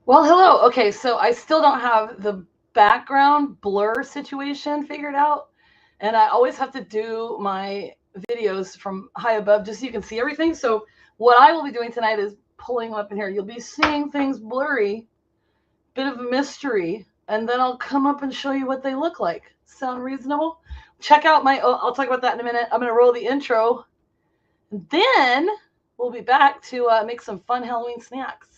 Well, hello. Okay, so I still don't have the background blur situation figured out. And I always have to do my videos from high above just so you can see everything. So what I will be doing tonight is pulling them up in here. You'll be seeing things blurry, bit of a mystery, and then I'll come up and show you what they look like. Sound reasonable? Check out my, I'll talk about that in a minute. I'm going to roll the intro. And then we'll be back to make some fun Halloween snacks.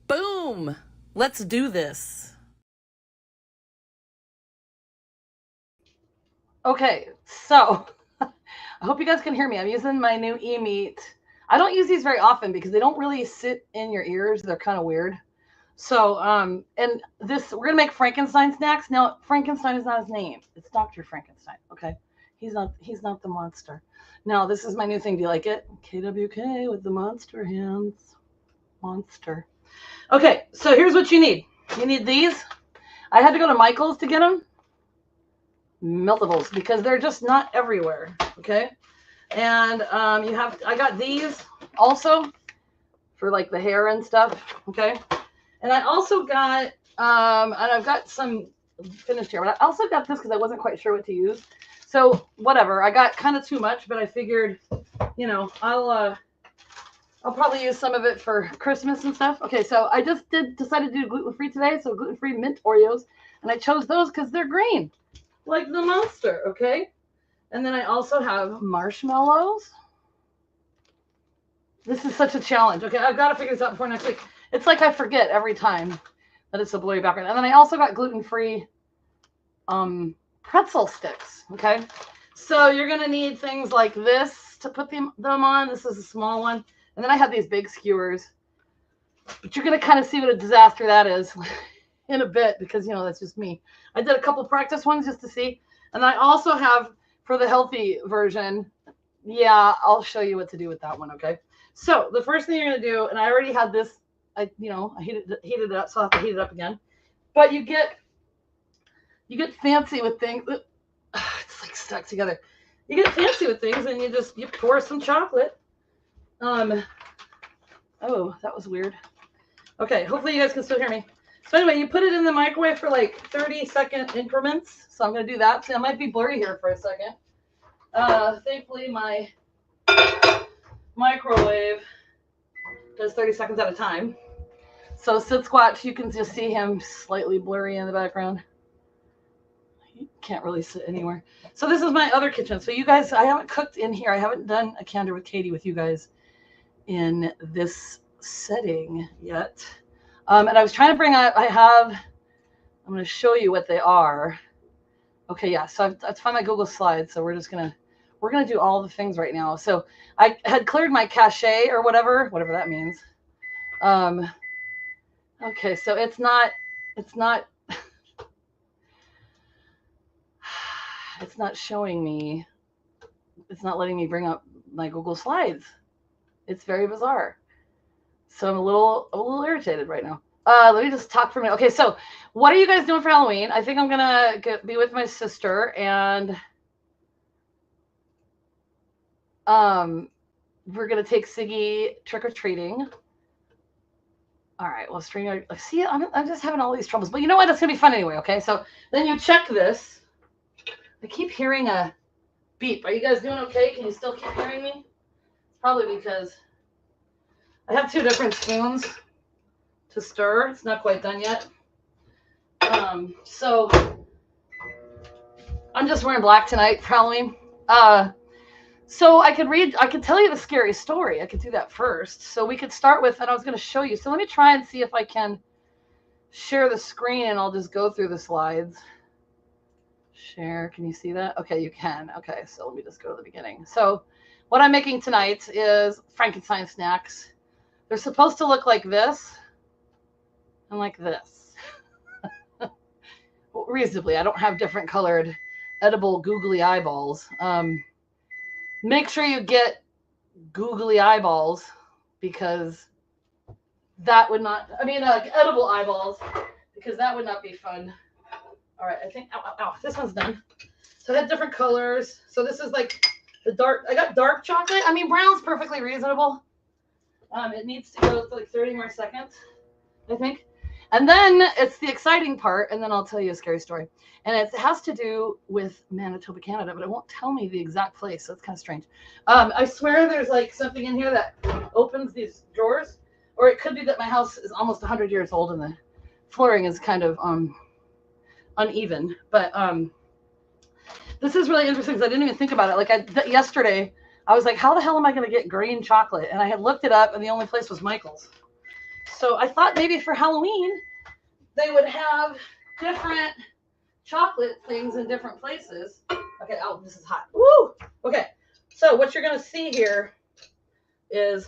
Boom! Let's do this. Okay, so I hope you guys can hear me. I'm using my new e-meat. I don't use these very often because they don't really sit in your ears. They're kind of weird. So, and this, we're gonna make Frankenstein snacks. Now, Frankenstein is not his name. It's Dr. Frankenstein. Okay, he's not the monster. Now, this is my new thing. Do you like it? KWK with the monster hands. Monster. Okay, so here's what you need. You need these. I had to go to Michael's to get them. Meltables because they're just not everywhere. Okay, and I got these also for like the hair and stuff. Okay, and I also got and I've got some finished here, but I also got this because I wasn't quite sure what to use. So whatever, I got kind of too much, but I figured, I'll probably use some of it for Christmas and stuff. Okay, so I just decided to do gluten-free today, so gluten-free mint Oreos, and I chose those because they're green, like the monster. Okay, and then I also have marshmallows. This is such a challenge. Okay, I've got to figure this out before next week. It's like I forget every time that it's a blurry background. And then I also got gluten-free pretzel sticks. Okay, so you're gonna need things like this to put them on. This is a small one, and then I have these big skewers. But you're gonna kind of see what a disaster that is in a bit because that's just me. I did a couple practice ones just to see, and I also have for the healthy version. Yeah, I'll show you what to do with that one. Okay. So the first thing you're gonna do, and I already had this, I heated it up, so I'll have to heat it up again. But you get fancy with things. It's like stuck together. You get fancy with things, and you pour some chocolate. Oh, that was weird. Okay, hopefully you guys can still hear me. So anyway, you put it in the microwave for like 30-second increments. So I'm gonna do that. See, I might be blurry here for a second. Thankfully my microwave does 30 seconds at a time. So sit squat, you can just see him slightly blurry in the background. He can't really sit anywhere. So this is my other kitchen. So you guys, I haven't cooked in here. I haven't done a Candor with Katy with you guys in this setting yet. And I was trying to bring up, I'm going to show you what they are. Okay, yeah, so I've found my Google Slides. So we're going to do all the things right now. So I had cleared my cache or whatever that means. Okay, so it's not it's not showing me. It's not letting me bring up my Google Slides. It's very bizarre. So I'm a little irritated right now. Let me just talk for a minute. Okay, so what are you guys doing for Halloween? I think I'm gonna be with my sister, and we're gonna take Siggy trick or treating. All right. Well, see, I'm just having all these troubles, but you know what? It's gonna be fun anyway. Okay. So then you check this. I keep hearing a beep. Are you guys doing okay? Can you still keep hearing me? It's probably because I have two different spoons to stir. It's not quite done yet. So I'm just wearing black tonight for Halloween. So I could tell you the scary story. I could do that first. So we could start with, and I was going to show you. So let me try and see if I can share the screen, and I'll just go through the slides. Share, can you see that? Okay, you can. Okay, so let me just go to the beginning. So what I'm making tonight is Frankenstein snacks. They're supposed to look like this and like this. Well, reasonably, I don't have different colored edible googly eyeballs. Make sure you get googly eyeballs, because that would not, edible eyeballs, because that would not be fun. All right, I think, ow, this one's done. So I had different colors. So this is like the dark, I got dark chocolate. I mean, brown's perfectly reasonable. It needs to go for like 30 more seconds, I think. And then it's the exciting part, and then I'll tell you a scary story. And it has to do with Manitoba, Canada, but it won't tell me the exact place, so it's kind of strange. I swear there's like something in here that opens these drawers, or it could be that my house is almost 100 years old and the flooring is kind of uneven. But this is really interesting because I didn't even think about it. Like yesterday, I was like, how the hell am I going to get green chocolate? And I had looked it up, and the only place was Michael's. So I thought maybe for Halloween, they would have different chocolate things in different places. Okay, oh, this is hot. Woo! Okay, so what you're going to see here is,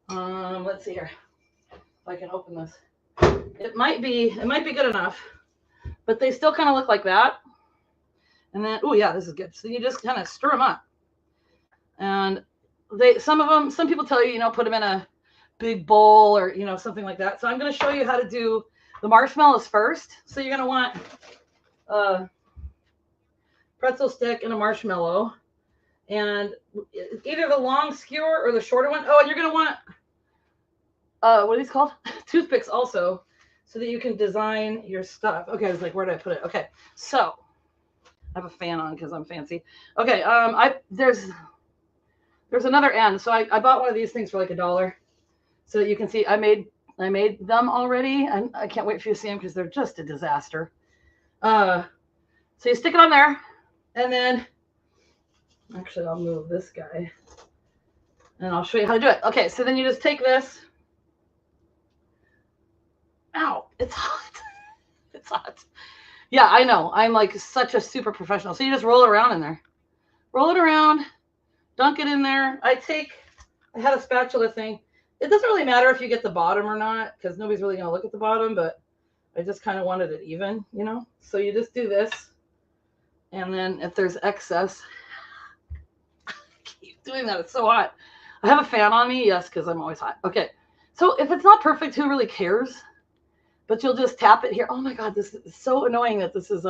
let's see here. If I can open this. It might be good enough, but they still kind of look like that. And then, oh yeah, this is good. So you just kind of stir them up. And some people tell you, put them in a big bowl or, something like that. So I'm going to show you how to do the marshmallows first. So you're going to want a pretzel stick and a marshmallow, and either the long skewer or the shorter one. Oh, and you're going to want, what are these called? Toothpicks also, so that you can design your stuff. Okay, I was like, where did I put it? Okay, so I have a fan on because I'm fancy. Okay, there's another end. So I bought one of these things for like $1, so that you can see I made them already, and I can't wait for you to see them because they're just a disaster. So you stick it on there, and then actually I'll move this guy, and I'll show you how to do it. Okay, so then you just take this. Ow, it's hot. It's hot. Yeah, I know. I'm like such a super professional. So you just roll it around in there. Roll it around, dunk it in there. I had a spatula thing. It doesn't really matter if you get the bottom or not, because nobody's really going to look at the bottom, but I just kind of wanted it even, So you just do this, and then if there's excess, I keep doing that. It's so hot. I have a fan on me, yes, because I'm always hot. Okay, so if it's not perfect, who really cares? But you'll just tap it here. Oh my God, this is so annoying that this is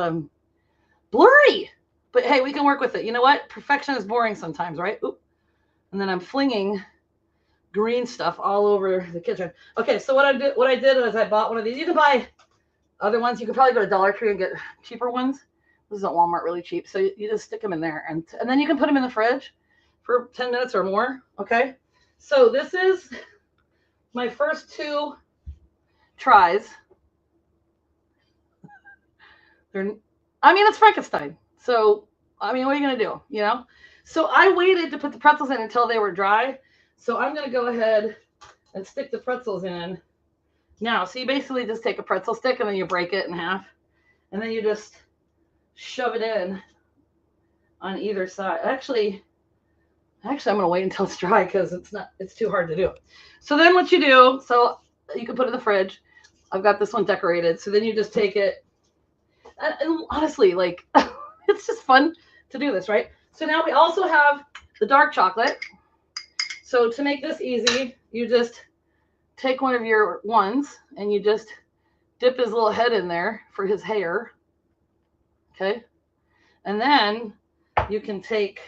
blurry. But hey, we can work with it. You know what? Perfection is boring sometimes, right? Oop. And then I'm flinging green stuff all over the kitchen. Okay, so what I did is I bought one of these. You can buy other ones. You can probably go to Dollar Tree and get cheaper ones. This is at Walmart, really cheap. So you just stick them in there, and then you can put them in the fridge for 10 minutes or more. Okay, so this is my first 2 tries. It's Frankenstein. So, what are you going to do, So I waited to put the pretzels in until they were dry. So I'm going to go ahead and stick the pretzels in now. So you basically just take a pretzel stick and then you break it in half. And then you just shove it in on either side. Actually, I'm going to wait until it's dry because it's too hard to do. So then what you do, so you can put it in the fridge. I've got this one decorated. So then you just take it. And honestly, like, it's just fun to do this, right? So now we also have the dark chocolate. So to make this easy, you just take one of your ones and you just dip his little head in there for his hair. Okay. And then you can take,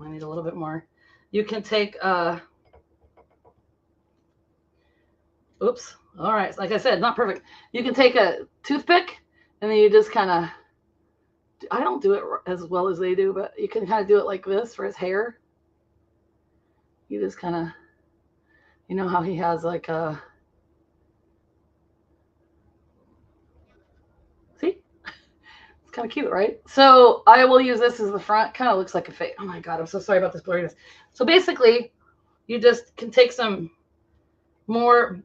I need a little bit more. You can take, oops. All right. Like I said, not perfect. You can take a toothpick and then you just kind of, I don't do it as well as they do, but you can kind of do it like this for his hair. You just kind of, how he has like a, see? It's kind of cute, right? So I will use this as the front. Kind of looks like a face. Oh my God, I'm so sorry about this blurriness. So basically, you just can take some more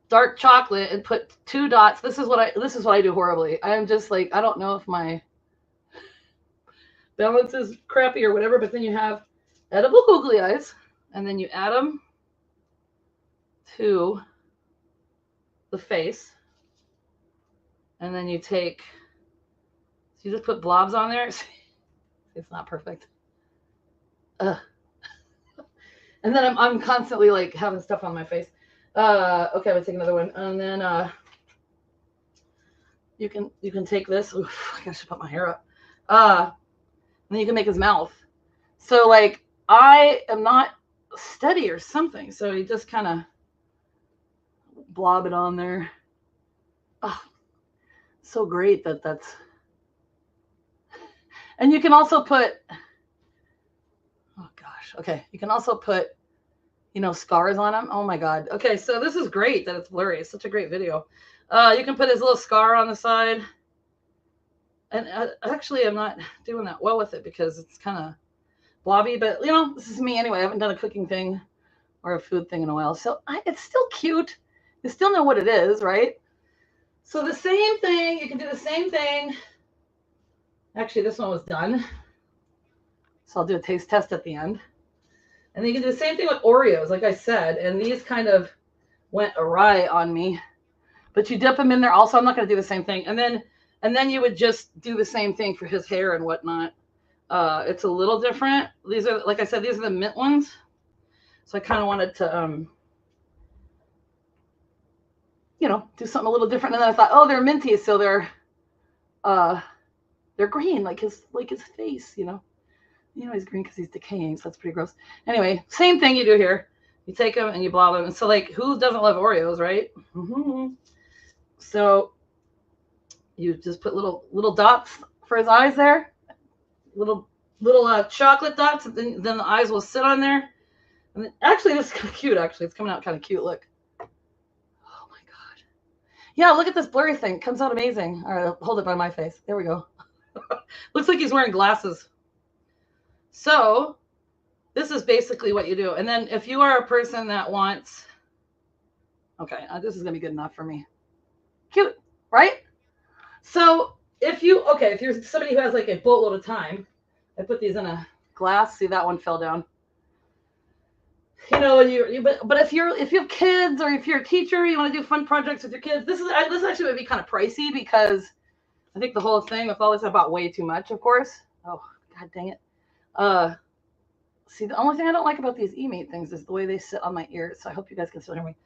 dark chocolate and put 2 dots. This is what I do horribly. I'm just like, I don't know if my balance is crappy or whatever, but then you have edible googly eyes, and then you add them to the face, and then you take, so you just put blobs on there. It's not perfect. And then I'm constantly like having stuff on my face. Okay, let's take another one. And then you can take this. Oof, I should put my hair up. And then you can make his mouth. So like I am not steady or something. So you just kind of blob it on there. Oh, so great that's. And you can also put, oh gosh, okay. You can also put, scars on them. Oh my God. Okay, so this is great that it's blurry. It's such a great video. You can put his little scar on the side. And actually, I'm not doing that well with it because it's kind of blobby. But, this is me anyway. I haven't done a cooking thing or a food thing in a while. So it's still cute. You still know what it is, right? So the same thing. You can do the same thing. Actually, this one was done. So I'll do a taste test at the end. And then you can do the same thing with Oreos, like I said. And these kind of went awry on me. But you dip them in there. Also, I'm not going to do the same thing. And then you would just do the same thing for his hair and whatnot. It's a little different. These are, like I said, these are the mint ones. So I kind of wanted to, do something a little different. And then I thought, oh, they're minty, so they're green, like his face, he's green because he's decaying, so that's pretty gross. Anyway, same thing you do here. You take them and you blob them. And so, like, who doesn't love Oreos, right? Mm-hmm. So you just put little dots for his eyes there, little chocolate dots, and then the eyes will sit on there. And then, actually, this is kind of cute. Actually, it's coming out kind of cute. Look. Oh my God. Yeah, look at this blurry thing. It comes out amazing. All right, I'll hold it by my face. There we go. Looks like he's wearing glasses. So this is basically what you do. And then if you are a person that wants, okay, this is gonna be good enough for me. Cute, right? So if you're somebody who has like a boatload of time, I put these in a glass. See, that one fell down. But if you have kids or if you're a teacher, you want to do fun projects with your kids. This actually would be kind of pricey because I think the whole thing with all this, I bought way too much, of course. Oh, God dang it. See, the only thing I don't like about these e-mate things is the way they sit on my ears. So I hope you guys can still hear me.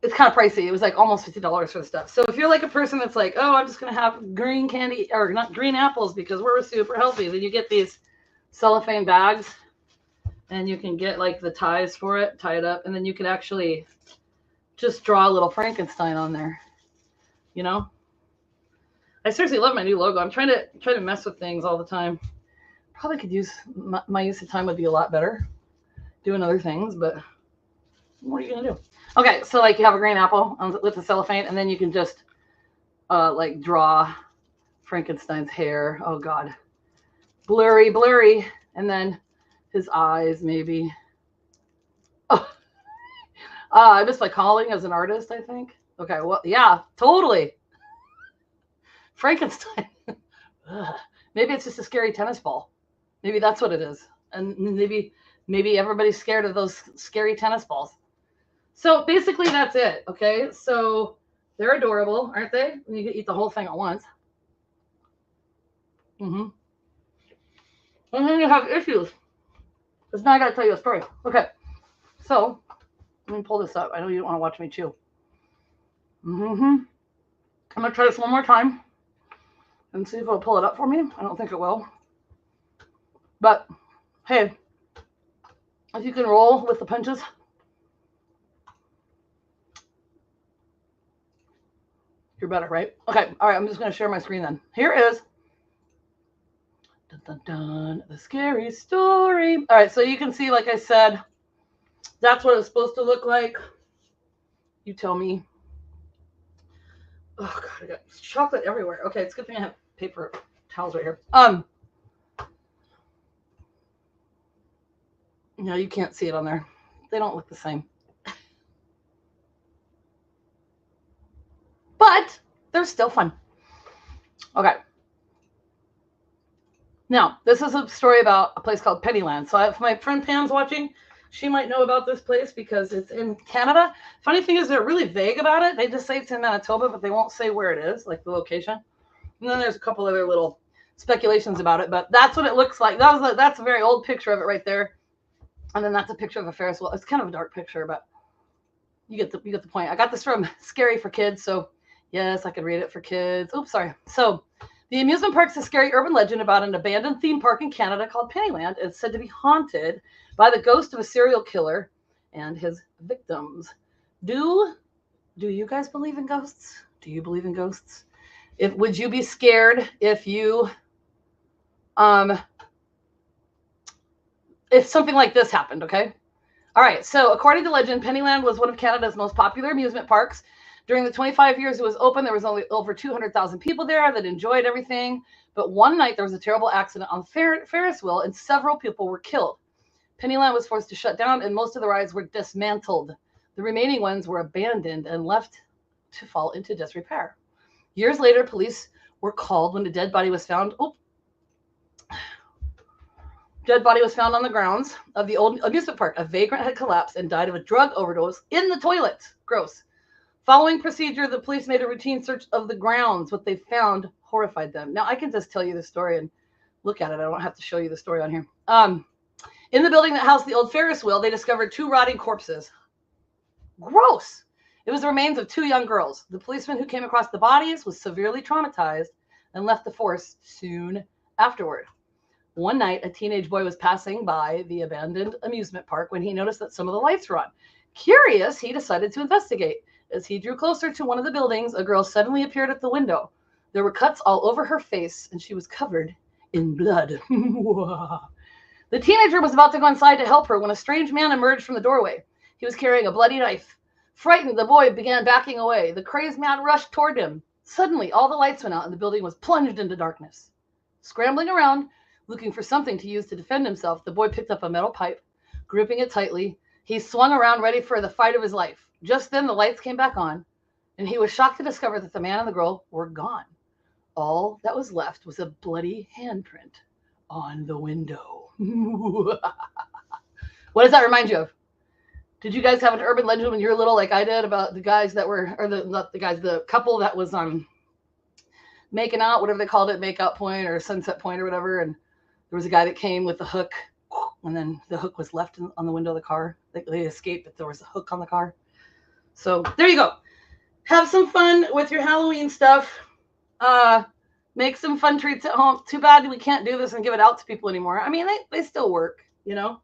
It's kind of pricey. It was like almost $50 for the stuff. So if you're like a person that's like, oh, I'm just going to have green candy or not green apples because we're super healthy, then you get these cellophane bags and you can get like the ties for it, tie it up, and then you can actually just draw a little Frankenstein on there. I seriously love my new logo. I'm trying to mess with things all the time. Probably could use my use of time would be a lot better doing other things, but what are you gonna do? Okay, so like you have a green apple with the cellophane, and then you can just like draw Frankenstein's hair. Oh God, blurry, and then his eyes maybe. Oh, I missed my calling as an artist, I think. Okay, well, yeah, totally. Frankenstein. Maybe it's just a scary tennis ball. Maybe that's what it is. And maybe everybody's scared of those scary tennis balls. So basically that's it. Okay. So they're adorable, aren't they? And you can eat the whole thing at once. And then you have issues. Because now I got to tell you a story. Okay. So let me pull this up. I know you don't want to watch me chew. I'm going to try this one more time and see if it'll pull it up for me. I don't think it will. But, hey, if you can roll with the punches. You're better, right? Okay, all right, I'm just going to share my screen then. Here is dun, dun, dun, the scary story. All right, so you can see, like I said, that's what it's supposed to look like. You tell me. Oh, God, I got chocolate everywhere. Okay, it's a good thing I have paper towels right here. No, you can't see it on there. They don't look the same. But they're still fun. Okay. Now, this is a story about a place called Pennyland. So if my friend Pam's watching, she might know about this place because it's in Canada. Funny thing is they're really vague about it. They just say it's in Manitoba, but they won't say where it is, like the location. And then there's a couple other little speculations about it, but that's what it looks like. That's a very old picture of it right there. And then that's a picture of a Ferris wheel. It's kind of a dark picture, but you get the point. I got this from Scary for Kids, so yes, I could read it for kids. Oops, sorry. So the amusement park is a scary urban legend about an abandoned theme park in Canada called Pennyland. It's said to be haunted by the ghost of a serial killer and his victims. Do you guys believe in ghosts? Do you believe in ghosts? Would you be scared if you if something like this happened? Okay. All right. So according to legend, Pennyland was one of Canada's most popular amusement parks. During the 25 years it was open, there was only over 200,000 people there that enjoyed everything. But one night there was a terrible accident on Ferris wheel and several people were killed. Pennyland was forced to shut down and most of the rides were dismantled. The remaining ones were abandoned and left to fall into disrepair. Years later, police were called when a dead body was found. Dead body was found on the grounds of the old amusement park. A vagrant had collapsed and died of a drug overdose in the toilet. Gross. Following procedure, the police made a routine search of the grounds. What they found horrified them. Now, I can just tell you the story and look at it. I don't have to show you the story on here. In the building that housed the old Ferris wheel, they discovered 2 rotting corpses. Gross. It was the remains of 2 young girls. The policeman who came across the bodies was severely traumatized and left the force soon afterward. One night, a teenage boy was passing by the abandoned amusement park when he noticed that some of the lights were on. Curious, he decided to investigate. As he drew closer to one of the buildings, a girl suddenly appeared at the window. There were cuts all over her face, and she was covered in blood. The teenager was about to go inside to help her when a strange man emerged from the doorway. He was carrying a bloody knife. Frightened, the boy began backing away. The crazed man rushed toward him. Suddenly, all the lights went out, and the building was plunged into darkness. Scrambling around, looking for something to use to defend himself, the boy picked up a metal pipe. Gripping it tightly, he swung around ready for the fight of his life. Just then, the lights came back on, and he was shocked to discover that the man and the girl were gone. All that was left was a bloody handprint on the window. What does that remind you of? Did you guys have an urban legend when you were little, like I did, about the guys that were, or the couple that was making out, whatever they called it, make-out point or sunset point or whatever, and there was a guy that came with the hook, and then the hook was left on the window of the car. They escaped, but there was a hook on the car. So there you go. Have some fun with your Halloween stuff. Make some fun treats at home. Too bad we can't do this and give it out to people anymore. I mean, they still work, you know.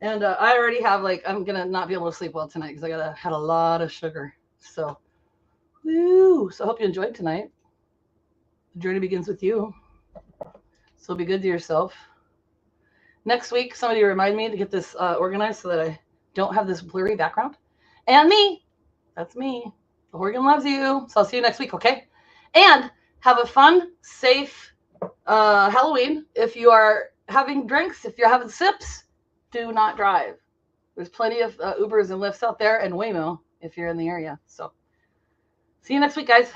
And I already have, I'm going to not be able to sleep well tonight because I had a lot of sugar. So, woo. So I hope you enjoyed tonight. The journey begins with you. So be good to yourself. Next week, somebody remind me to get this organized so that I don't have this blurry background. And me. That's me. The Horgan loves you. So I'll see you next week, okay? And have a fun, safe Halloween. If you are having drinks, if you're having sips, do not drive. There's plenty of Ubers and Lyfts out there, and Waymo if you're in the area. So see you next week, guys.